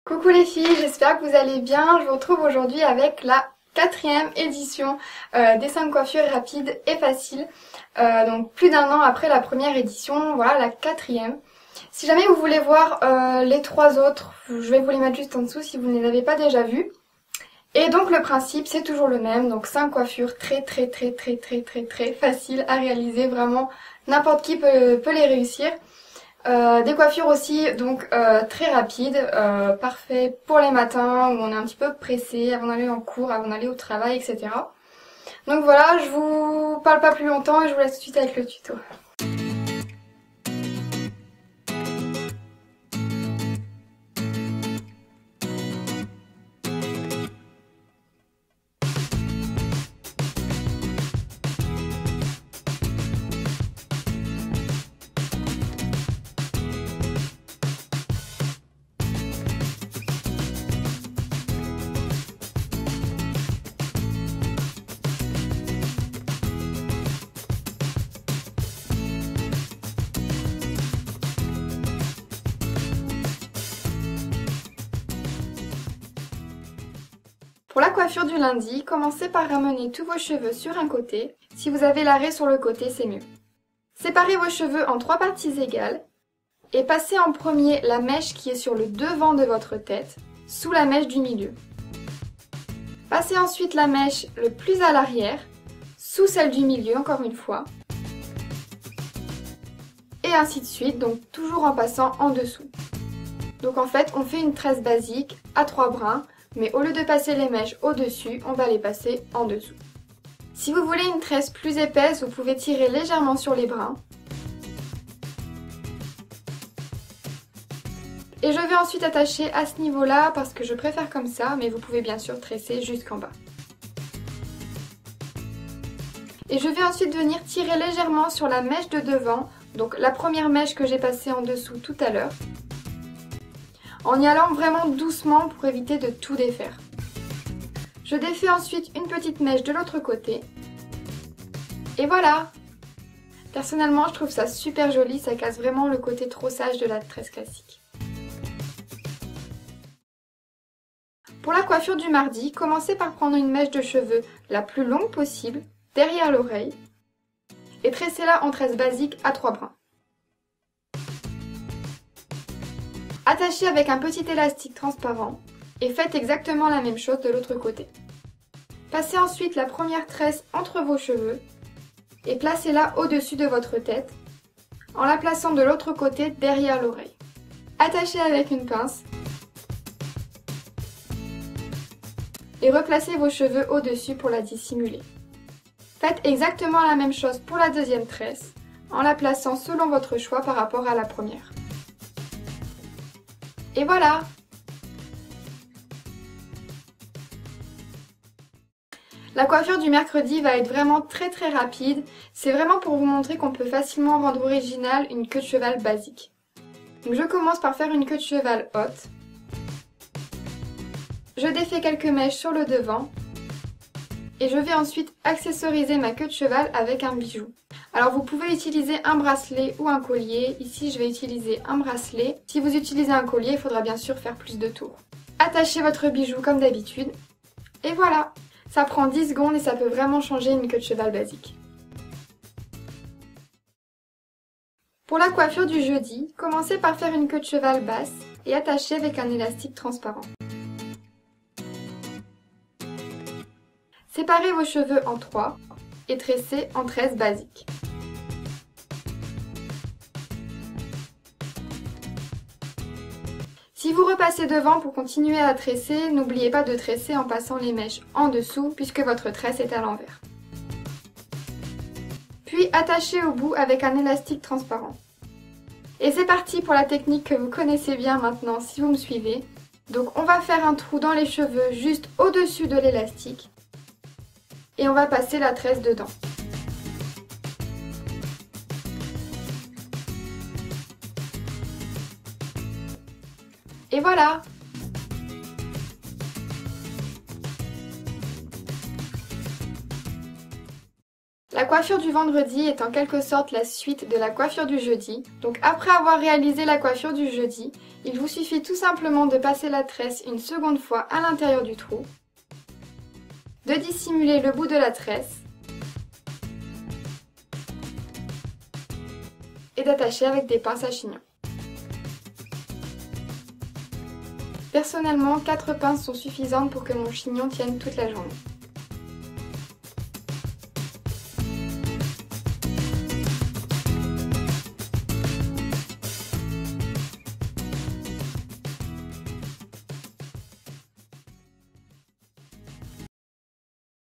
Coucou les filles, j'espère que vous allez bien. Je vous retrouve aujourd'hui avec la 4e édition des 5 coiffures rapides et faciles. Donc plus d'un an après la première édition, voilà la 4e. Si jamais vous voulez voir les 3 autres, je vais vous les mettre juste en dessous si vous ne les avez pas déjà vues. Et donc le principe c'est toujours le même, donc 5 coiffures très faciles à réaliser, vraiment n'importe qui peut les réussir. Des coiffures aussi donc très rapides, parfait pour les matins où on est un petit peu pressé avant d'aller en cours, avant d'aller au travail, etc. Donc voilà, je vous parle pas plus longtemps et je vous laisse tout de suite avec le tuto. Pour la coiffure du lundi, commencez par ramener tous vos cheveux sur un côté. Si vous avez l'arrêt sur le côté, c'est mieux. Séparez vos cheveux en 3 parties égales et passez en premier la mèche qui est sur le devant de votre tête, sous la mèche du milieu. Passez ensuite la mèche le plus à l'arrière, sous celle du milieu encore une fois. Et ainsi de suite, donc toujours en passant en dessous. Donc en fait, on fait une tresse basique à 3 brins. Mais au lieu de passer les mèches au-dessus, on va les passer en dessous. Si vous voulez une tresse plus épaisse, vous pouvez tirer légèrement sur les brins. Et je vais ensuite attacher à ce niveau-là parce que je préfère comme ça, mais vous pouvez bien sûr tresser jusqu'en bas. Et je vais ensuite venir tirer légèrement sur la mèche de devant, donc la première mèche que j'ai passée en dessous tout à l'heure, en y allant vraiment doucement pour éviter de tout défaire. Je défais ensuite une petite mèche de l'autre côté. Et voilà! Personnellement, je trouve ça super joli, ça casse vraiment le côté trop sage de la tresse classique. Pour la coiffure du mardi, commencez par prendre une mèche de cheveux la plus longue possible, derrière l'oreille, et tressez-la en tresse basique à 3 brins. Attachez avec un petit élastique transparent et faites exactement la même chose de l'autre côté. Passez ensuite la première tresse entre vos cheveux et placez-la au-dessus de votre tête en la plaçant de l'autre côté derrière l'oreille. Attachez avec une pince et replacez vos cheveux au-dessus pour la dissimuler. Faites exactement la même chose pour la deuxième tresse en la plaçant selon votre choix par rapport à la première. Et voilà! La coiffure du mercredi va être vraiment très rapide. C'est vraiment pour vous montrer qu'on peut facilement rendre original une queue de cheval basique. Donc je commence par faire une queue de cheval haute. Je défais quelques mèches sur le devant. Et je vais ensuite accessoriser ma queue de cheval avec un bijou. Alors vous pouvez utiliser un bracelet ou un collier. Ici je vais utiliser un bracelet. Si vous utilisez un collier, il faudra bien sûr faire plus de tours. Attachez votre bijou comme d'habitude. Et voilà! Ça prend 10 secondes et ça peut vraiment changer une queue de cheval basique. Pour la coiffure du jeudi, commencez par faire une queue de cheval basse et attachez avec un élastique transparent. Séparez vos cheveux en 3 et tressez en tresse basique. Si vous repassez devant pour continuer à tresser, n'oubliez pas de tresser en passant les mèches en dessous puisque votre tresse est à l'envers. Puis attachez au bout avec un élastique transparent. Et c'est parti pour la technique que vous connaissez bien maintenant si vous me suivez. Donc on va faire un trou dans les cheveux juste au-dessus de l'élastique. Et on va passer la tresse dedans. Et voilà! La coiffure du vendredi est en quelque sorte la suite de la coiffure du jeudi. Donc après avoir réalisé la coiffure du jeudi, Il vous suffit tout simplement de passer la tresse une seconde fois à l'intérieur du trou, de dissimuler le bout de la tresse et d'attacher avec des pinces à chignon. Personnellement, 4 pinces sont suffisantes pour que mon chignon tienne toute la journée.